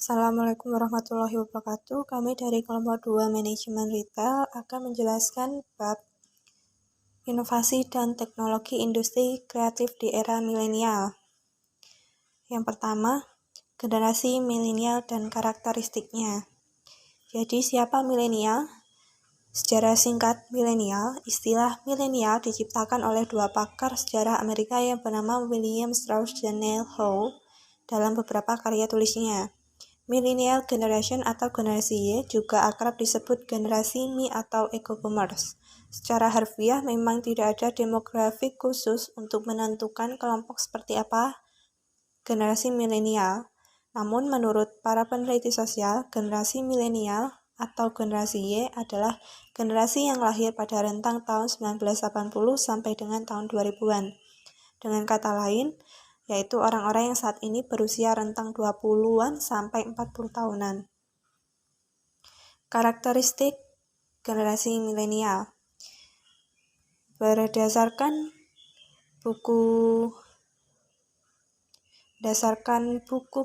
Assalamualaikum warahmatullahi wabarakatuh. Kami dari kelompok 2 Manajemen Retail akan menjelaskan bab inovasi dan teknologi industri kreatif di era milenial. Yang pertama, generasi milenial dan karakteristiknya. Jadi, siapa milenial? Sejarah singkat milenial, istilah milenial diciptakan oleh dua pakar sejarah Amerika yang bernama William Strauss dan Neil Howe dalam beberapa karya tulisnya. Millennial Generation atau generasi Y juga akrab disebut generasi Mi atau Eco Boomers. Secara harfiah memang tidak ada demografik khusus untuk menentukan kelompok seperti apa generasi milenial. Namun menurut para peneliti sosial, generasi milenial atau generasi Y adalah generasi yang lahir pada rentang tahun 1980 sampai dengan tahun 2000-an. Dengan kata lain, yaitu orang-orang yang saat ini berusia rentang 20-an sampai 40 tahunan. Karakteristik generasi milenial. Berdasarkan buku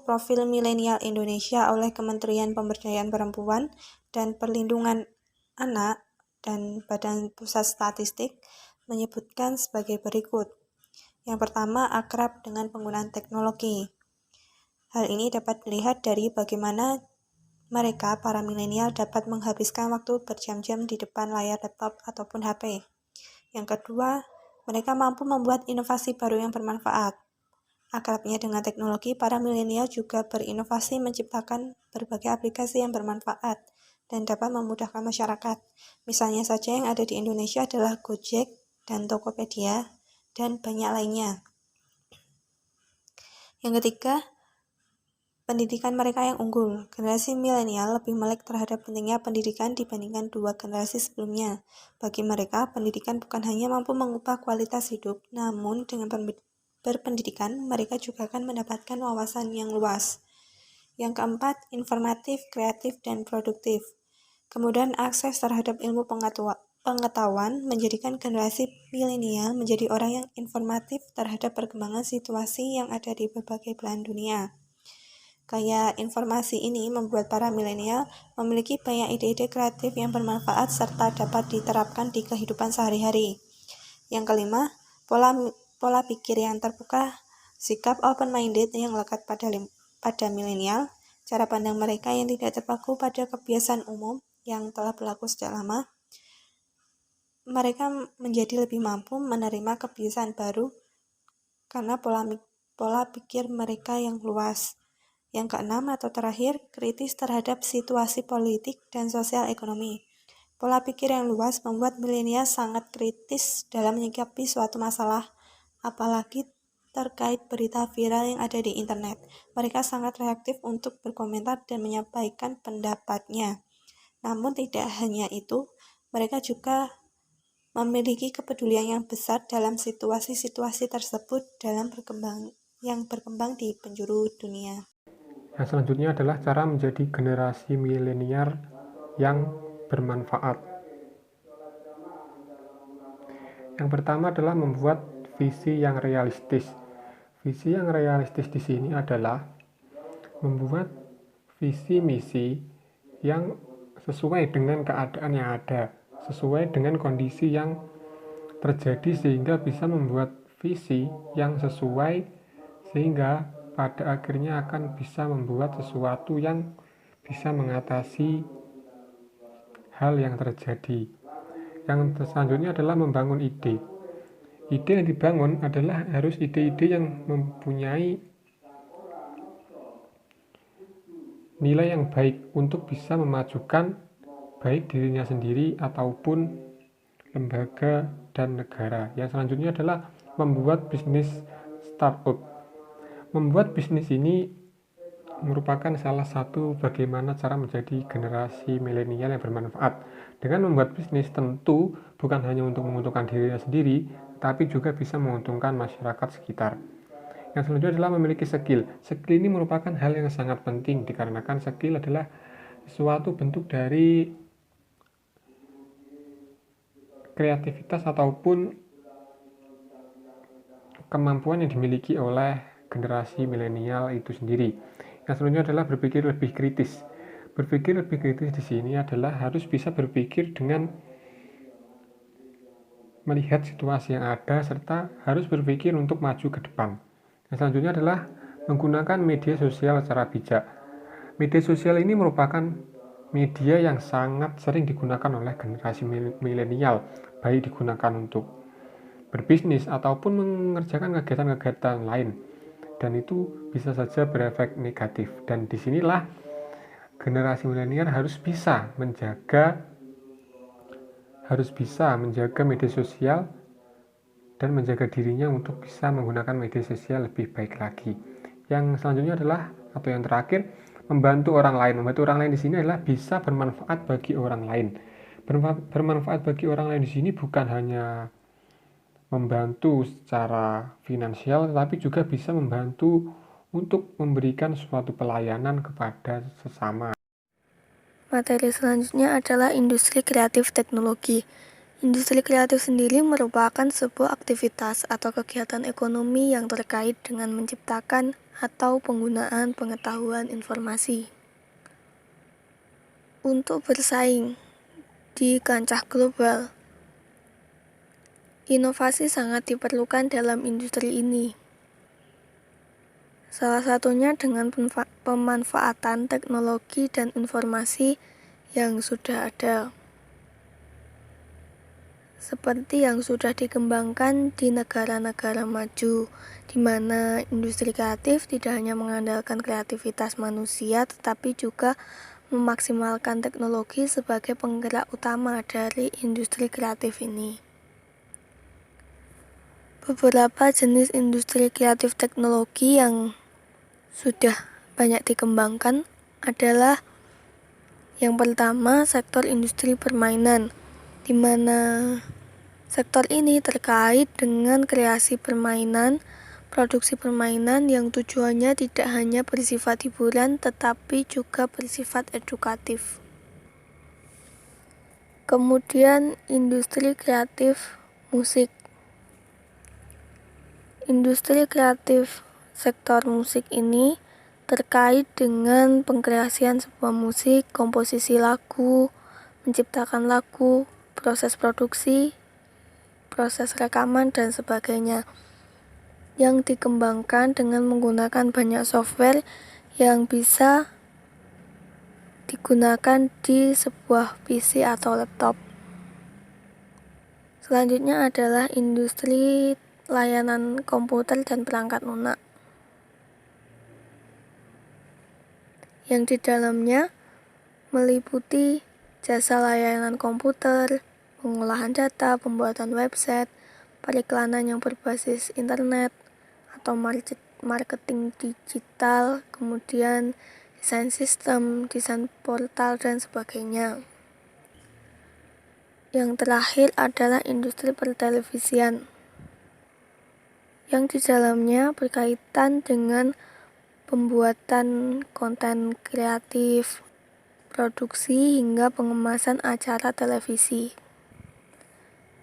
Profil Milenial Indonesia oleh Kementerian Pemberdayaan Perempuan dan Perlindungan Anak dan Badan Pusat Statistik menyebutkan sebagai berikut. Yang pertama, akrab dengan penggunaan teknologi. Hal ini dapat dilihat dari bagaimana mereka, para milenial, dapat menghabiskan waktu berjam-jam di depan layar laptop ataupun HP. Yang kedua, mereka mampu membuat inovasi baru yang bermanfaat. Akrabnya dengan teknologi, para milenial juga berinovasi menciptakan berbagai aplikasi yang bermanfaat dan dapat memudahkan masyarakat. Misalnya saja yang ada di Indonesia adalah Gojek dan Tokopedia dan banyak lainnya. Yang ketiga, pendidikan mereka yang unggul. Generasi milenial lebih melek terhadap pentingnya pendidikan dibandingkan dua generasi sebelumnya. Bagi mereka, pendidikan bukan hanya mampu mengubah kualitas hidup, namun dengan berpendidikan, mereka juga akan mendapatkan wawasan yang luas. Yang keempat, informatif, kreatif, dan produktif. Kemudian akses terhadap ilmu pengetahuan menjadikan generasi milenial menjadi orang yang informatif terhadap perkembangan situasi yang ada di berbagai belahan dunia. Gaya informasi ini membuat para milenial memiliki banyak ide-ide kreatif yang bermanfaat serta dapat diterapkan di kehidupan sehari-hari. Yang kelima, pola pikir yang terbuka, sikap open-minded yang lekat pada milenial, cara pandang mereka yang tidak terpaku pada kebiasaan umum yang telah berlaku sejak lama. Mereka menjadi lebih mampu menerima kebiasaan baru karena pola pikir mereka yang luas. Yang keenam atau terakhir, kritis terhadap situasi politik dan sosial ekonomi. Pola pikir yang luas membuat milenial sangat kritis dalam menyikapi suatu masalah, apalagi terkait berita viral yang ada di internet. Mereka sangat reaktif untuk berkomentar dan menyampaikan pendapatnya. Namun tidak hanya itu, mereka juga memiliki kepedulian yang besar dalam situasi-situasi tersebut yang berkembang di penjuru dunia. Yang selanjutnya adalah cara menjadi generasi milenial yang bermanfaat. Yang pertama adalah membuat visi yang realistis. Visi yang realistis di sini adalah membuat visi misi yang sesuai dengan keadaan yang ada, sesuai dengan kondisi yang terjadi sehingga bisa membuat visi yang sesuai sehingga pada akhirnya akan bisa membuat sesuatu yang bisa mengatasi hal yang terjadi. Yang selanjutnya adalah membangun ide. Ide yang dibangun adalah harus ide-ide yang mempunyai nilai yang baik untuk bisa memajukan baik dirinya sendiri ataupun lembaga dan negara. Yang selanjutnya adalah membuat bisnis startup. Membuat bisnis ini merupakan salah satu bagaimana cara menjadi generasi milenial yang bermanfaat. Dengan membuat bisnis tentu bukan hanya untuk menguntungkan dirinya sendiri, tapi juga bisa menguntungkan masyarakat sekitar. Yang selanjutnya adalah memiliki skill. Skill ini merupakan hal yang sangat penting dikarenakan skill adalah suatu bentuk dari kreativitas ataupun kemampuan yang dimiliki oleh generasi milenial itu sendiri. Yang selanjutnya adalah berpikir lebih kritis. Berpikir lebih kritis di sini adalah harus bisa berpikir dengan melihat situasi yang ada serta harus berpikir untuk maju ke depan. Yang selanjutnya adalah menggunakan media sosial secara bijak. Media sosial ini merupakan media yang sangat sering digunakan oleh generasi milenial, baik digunakan untuk berbisnis ataupun mengerjakan kegiatan-kegiatan lain. Dan itu bisa saja berefek negatif. Dan disinilah generasi milenial harus bisa menjaga media sosial dan menjaga dirinya untuk bisa menggunakan media sosial lebih baik lagi. Yang selanjutnya adalah, atau yang terakhir, membantu orang lain. Membantu orang lain di sini adalah bisa bermanfaat bagi orang lain. Bermanfaat bagi orang lain di sini bukan hanya membantu secara finansial, tetapi juga bisa membantu untuk memberikan suatu pelayanan kepada sesama. Materi selanjutnya adalah industri kreatif teknologi. Industri kreatif sendiri merupakan sebuah aktivitas atau kegiatan ekonomi yang terkait dengan menciptakan atau penggunaan pengetahuan informasi untuk bersaing di kancah global. Inovasi sangat diperlukan dalam industri ini. Salah satunya dengan pemanfaatan teknologi dan informasi yang sudah ada, seperti yang sudah dikembangkan di negara-negara maju, di mana industri kreatif tidak hanya mengandalkan kreativitas manusia, tetapi juga memaksimalkan teknologi sebagai penggerak utama dari industri kreatif ini. Beberapa jenis industri kreatif teknologi yang sudah banyak dikembangkan adalah yang pertama, sektor industri permainan, di mana sektor ini terkait dengan kreasi permainan, produksi permainan yang tujuannya tidak hanya bersifat hiburan tetapi juga bersifat edukatif. Kemudian industri kreatif musik. Industri kreatif sektor musik ini terkait dengan pengkreasian sebuah musik, komposisi lagu, menciptakan lagu, proses produksi, proses rekaman, dan sebagainya, yang dikembangkan dengan menggunakan banyak software yang bisa digunakan di sebuah PC atau laptop. Selanjutnya adalah industri layanan komputer dan perangkat lunak, yang di dalamnya meliputi jasa layanan komputer, pengolahan data, pembuatan website, periklanan yang berbasis internet atau marketing digital, kemudian desain sistem, desain portal, dan sebagainya. Yang terakhir adalah industri pertelevisian, yang di dalamnya berkaitan dengan pembuatan konten kreatif, produksi, hingga pengemasan acara televisi.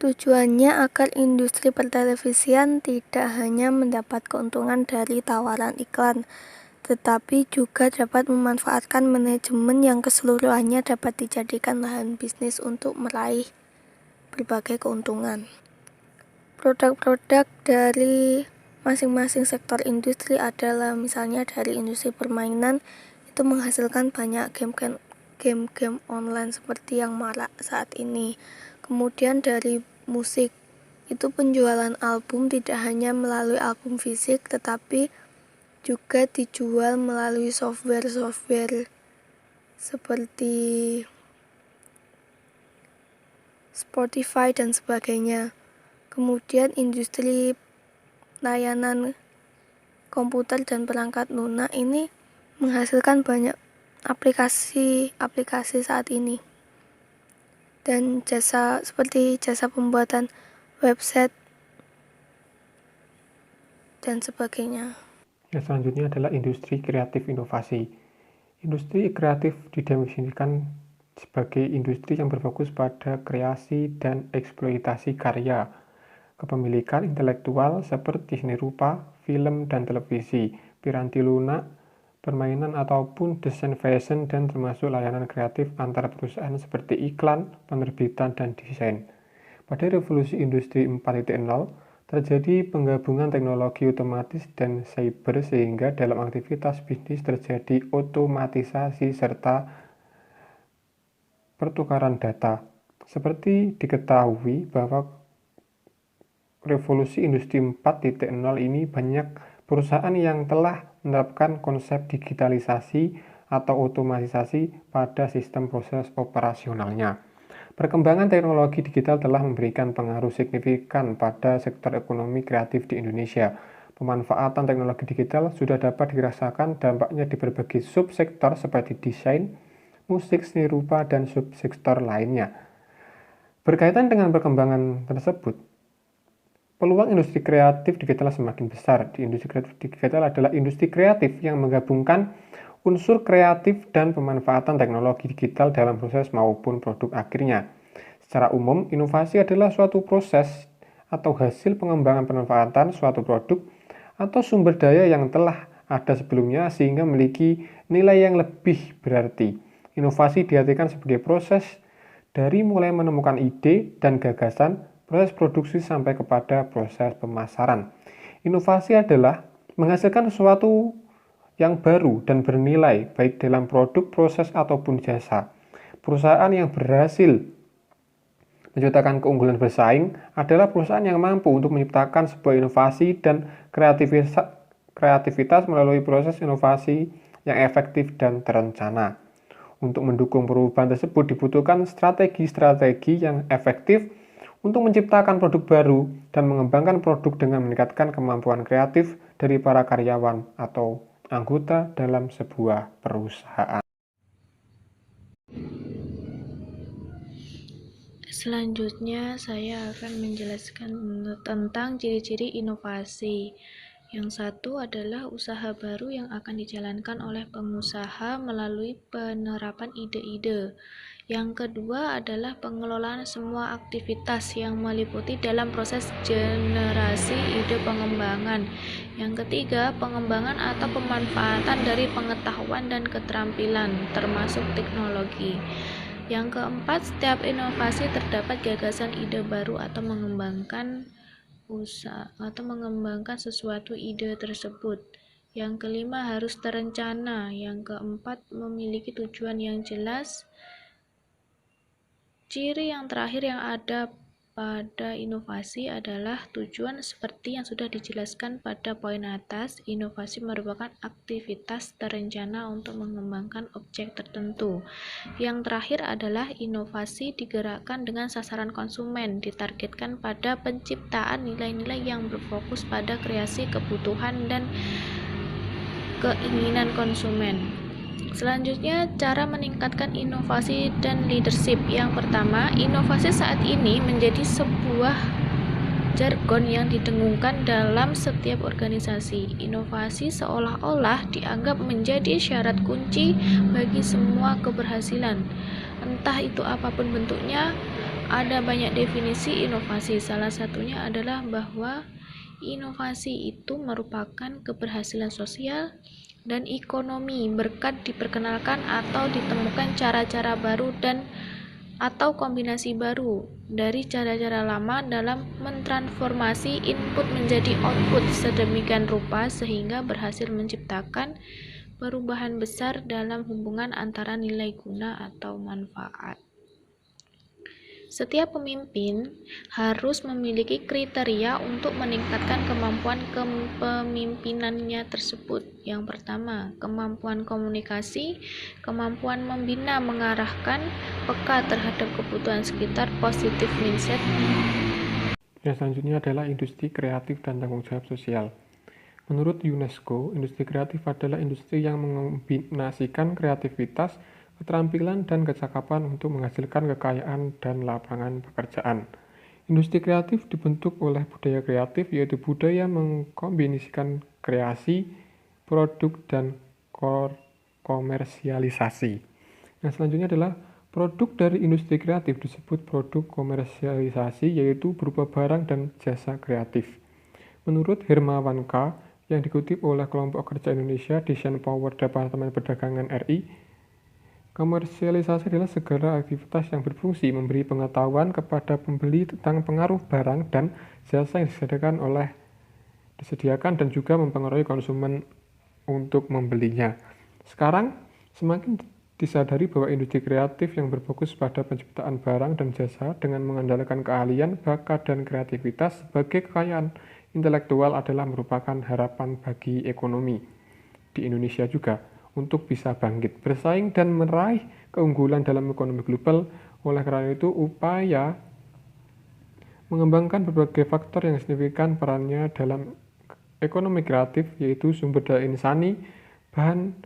Tujuannya agar industri pertelevisian tidak hanya mendapat keuntungan dari tawaran iklan, tetapi juga dapat memanfaatkan manajemen yang keseluruhannya dapat dijadikan lahan bisnis untuk meraih berbagai keuntungan. Produk-produk dari masing-masing sektor industri adalah misalnya dari industri permainan, itu menghasilkan banyak game-game online seperti yang marak saat ini. Kemudian dari musik, itu penjualan album tidak hanya melalui album fisik, tetapi juga dijual melalui software seperti Spotify dan sebagainya. Kemudian industri layanan komputer dan perangkat lunak ini menghasilkan banyak aplikasi saat ini, dan jasa seperti jasa pembuatan website dan sebagainya. Yang selanjutnya adalah industri kreatif inovasi. Industri kreatif didefinisikan sebagai industri yang berfokus pada kreasi dan eksploitasi karya, kepemilikan intelektual seperti seni rupa, film dan televisi, piranti lunak, permainan ataupun desain fashion, dan termasuk layanan kreatif antar perusahaan seperti iklan, penerbitan, dan desain. Pada revolusi industri 4.0, terjadi penggabungan teknologi otomatis dan cyber sehingga dalam aktivitas bisnis terjadi otomatisasi serta pertukaran data. Seperti diketahui bahwa revolusi industri 4.0 ini banyak perusahaan yang telah menerapkan konsep digitalisasi atau otomatisasi pada sistem proses operasionalnya. Perkembangan teknologi digital telah memberikan pengaruh signifikan pada sektor ekonomi kreatif di Indonesia. Pemanfaatan teknologi digital sudah dapat dirasakan dampaknya di berbagai subsektor seperti desain, musik, seni rupa, dan subsektor lainnya. Berkaitan dengan perkembangan tersebut, peluang industri kreatif digital semakin besar. Di industri kreatif digital adalah industri kreatif yang menggabungkan unsur kreatif dan pemanfaatan teknologi digital dalam proses maupun produk akhirnya. Secara umum, inovasi adalah suatu proses atau hasil pengembangan pemanfaatan suatu produk atau sumber daya yang telah ada sebelumnya sehingga memiliki nilai yang lebih berarti. Inovasi diartikan sebagai proses dari mulai menemukan ide dan gagasan, proses produksi sampai kepada proses pemasaran. Inovasi adalah menghasilkan sesuatu yang baru dan bernilai baik dalam produk, proses, ataupun jasa. Perusahaan yang berhasil menciptakan keunggulan bersaing adalah perusahaan yang mampu untuk menciptakan sebuah inovasi dan kreativitas melalui proses inovasi yang efektif dan terencana. Untuk mendukung perubahan tersebut dibutuhkan strategi-strategi yang efektif untuk menciptakan produk baru dan mengembangkan produk dengan meningkatkan kemampuan kreatif dari para karyawan atau anggota dalam sebuah perusahaan. Selanjutnya, saya akan menjelaskan tentang ciri-ciri inovasi. Yang satu adalah usaha baru yang akan dijalankan oleh pengusaha melalui penerapan ide-ide. Yang kedua adalah pengelolaan semua aktivitas yang meliputi dalam proses generasi ide pengembangan. Yang ketiga, pengembangan atau pemanfaatan dari pengetahuan dan keterampilan, termasuk teknologi. Yang keempat, setiap inovasi terdapat gagasan ide baru atau mengembangkan sesuatu ide tersebut. Yang kelima, harus terencana. Yang keempat, memiliki tujuan yang jelas. Ciri yang terakhir yang ada pada inovasi adalah tujuan seperti yang sudah dijelaskan pada poin atas. Inovasi merupakan aktivitas terencana untuk mengembangkan objek tertentu. Yang terakhir adalah inovasi digerakkan dengan sasaran konsumen, ditargetkan pada penciptaan nilai-nilai yang berfokus pada kreasi kebutuhan dan keinginan konsumen. Selanjutnya, cara meningkatkan inovasi dan leadership. Yang pertama, inovasi saat ini menjadi sebuah jargon yang didengungkan dalam setiap organisasi. Inovasi seolah-olah dianggap menjadi syarat kunci bagi semua keberhasilan. Entah itu apapun bentuknya, ada banyak definisi inovasi. Salah satunya adalah bahwa inovasi itu merupakan keberhasilan sosial dan ekonomi berkat diperkenalkan atau ditemukan cara-cara baru dan atau kombinasi baru dari cara-cara lama dalam mentransformasi input menjadi output sedemikian rupa sehingga berhasil menciptakan perubahan besar dalam hubungan antara nilai guna atau manfaat. Setiap pemimpin harus memiliki kriteria untuk meningkatkan kemampuan kepemimpinannya tersebut. Yang pertama, kemampuan komunikasi, kemampuan membina mengarahkan, peka terhadap kebutuhan sekitar, positive mindset. Yang selanjutnya adalah industri kreatif dan tanggung jawab sosial. Menurut UNESCO, industri kreatif adalah industri yang mengombinasikan kreativitas, keterampilan, dan kecakapan untuk menghasilkan kekayaan dan lapangan pekerjaan. Industri kreatif dibentuk oleh budaya kreatif, yaitu budaya mengkombinasikan kreasi, produk, dan komersialisasi. Yang selanjutnya adalah produk dari industri kreatif disebut produk komersialisasi, yaitu berupa barang dan jasa kreatif. Menurut Hermawan K., yang dikutip oleh Kelompok Kerja Indonesia Desain Power Departemen Perdagangan RI, komersialisasi adalah segala aktivitas yang berfungsi memberi pengetahuan kepada pembeli tentang pengaruh barang dan jasa yang disediakan dan juga mempengaruhi konsumen untuk membelinya. Sekarang, semakin disadari bahwa industri kreatif yang berfokus pada penciptaan barang dan jasa dengan mengandalkan keahlian, bakat, dan kreativitas sebagai kekayaan intelektual adalah merupakan harapan bagi ekonomi di Indonesia juga untuk bisa bangkit, bersaing, dan meraih keunggulan dalam ekonomi global. Oleh karena itu, upaya mengembangkan berbagai faktor yang signifikan perannya dalam ekonomi kreatif, yaitu sumber daya insani, bahan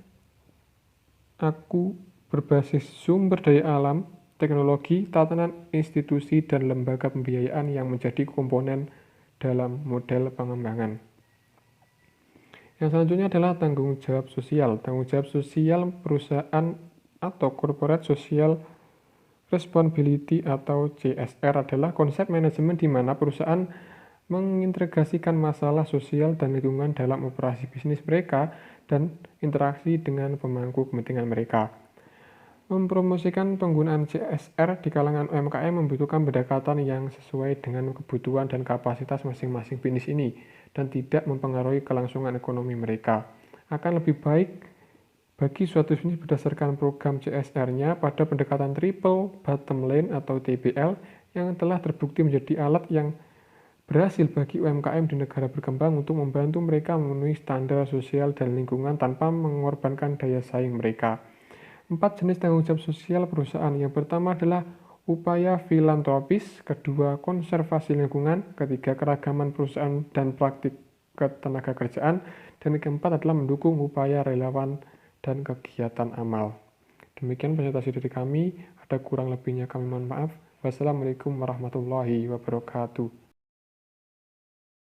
aku berbasis sumber daya alam, teknologi, tatanan institusi, dan lembaga pembiayaan yang menjadi komponen dalam model pengembangan. Yang selanjutnya adalah tanggung jawab sosial. Tanggung jawab sosial perusahaan atau corporate social responsibility atau CSR adalah konsep manajemen di mana perusahaan mengintegrasikan masalah sosial dan lingkungan dalam operasi bisnis mereka dan interaksi dengan pemangku kepentingan mereka. Mempromosikan penggunaan CSR di kalangan UMKM membutuhkan pendekatan yang sesuai dengan kebutuhan dan kapasitas masing-masing bisnis ini dan tidak mempengaruhi kelangsungan ekonomi mereka. Akan lebih baik bagi suatu bisnis berdasarkan program CSR-nya pada pendekatan triple bottom line atau TBL yang telah terbukti menjadi alat yang berhasil bagi UMKM di negara berkembang untuk membantu mereka memenuhi standar sosial dan lingkungan tanpa mengorbankan daya saing mereka. 4 jenis tanggung jawab sosial perusahaan. Yang pertama adalah upaya filantropis, kedua konservasi lingkungan, ketiga keragaman perusahaan dan praktik ketenaga kerjaan, dan yang keempat adalah mendukung upaya relawan dan kegiatan amal. Demikian presentasi dari kami, ada kurang lebihnya kami mohon maaf. Wassalamualaikum warahmatullahi wabarakatuh.